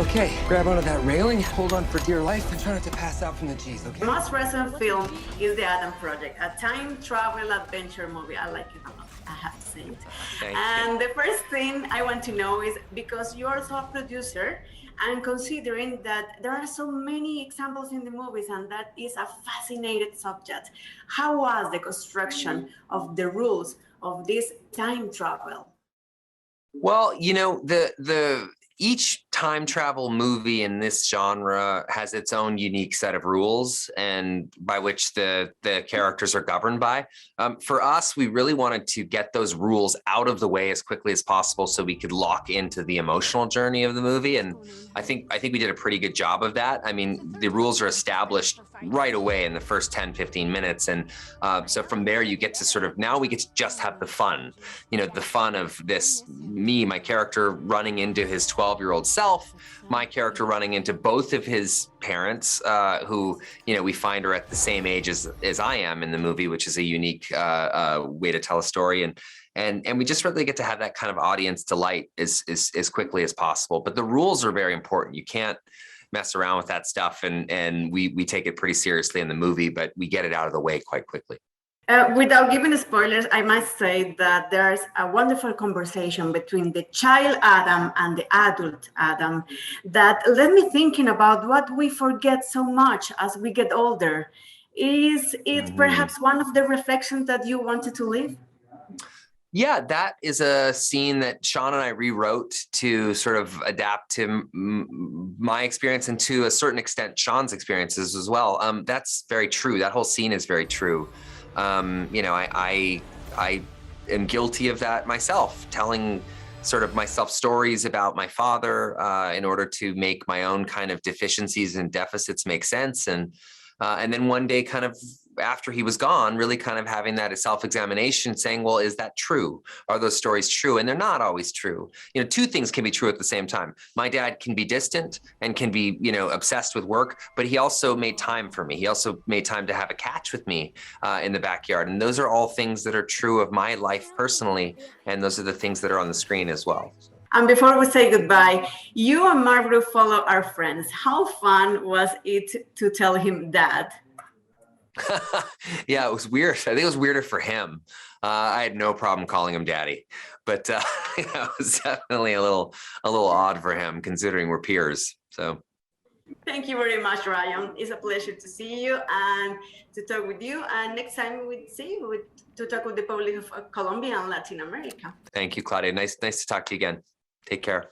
Okay, grab onto that railing, hold on for dear life, and try not to pass out from the G's, okay? The most recent film is The Adam Project, a time travel adventure movie. I like it a lot, I have to say it. And the first thing I want to know is, because you're also a producer, and considering that there are so many examples in the movies, and that is a fascinating subject, how was the construction of the rules of this time travel? Well, you know, the each time travel movie in this genre has its own unique set of rules, and by which the characters are governed by. For us, we really wanted to get those rules out of the way as quickly as possible so we could lock into the emotional journey of the movie. And I think we did a pretty good job of that. I mean, the rules are established right away in the first 10, 15 minutes. And so from there, you get to sort of, now we get to just have the fun, you know, the fun of this, my character running into his 12-year-old self, my character running into both of his parents, who, you know, we find are at the same age as I am in the movie, which is a unique way to tell a story. And we just really get to have that kind of audience delight as quickly as possible. But the rules are very important. You can't mess around with that stuff. And we take it pretty seriously in the movie, but we get it out of the way quite quickly. Without giving spoilers, I must say that there's a wonderful conversation between the child Adam and the adult Adam that led me thinking about what we forget so much as we get older. Is it perhaps one of the reflections that you wanted to leave? Yeah, that is a scene that Sean and I rewrote to sort of adapt to my experience and to a certain extent Sean's experiences as well. That's very true. That whole scene is very true. You know, I am guilty of that myself, telling sort of myself stories about my father in order to make my own kind of deficiencies and deficits make sense. And then one day, kind of after he was gone, really kind of having that self-examination, saying, well, is that true? Are those stories true? And they're not always true. You know, two things can be true at the same time. My dad can be distant and can be, you know, obsessed with work, but he also made time for me. He also made time to have a catch with me in the backyard. And those are all things that are true of my life personally. And those are the things that are on the screen as well. And before we say goodbye, you and Mark Ruffalo are friends. How fun was it to tell him that? Yeah, it was weird. I think it was weirder for him. I had no problem calling him daddy, but you know, it was definitely a little odd for him considering we're peers. So thank you very much, Ryan. It's a pleasure to see you and to talk with you. And next time we see you to talk with the public of Colombia and Latin America. Thank you, Claudia. Nice to talk to you again. Take care.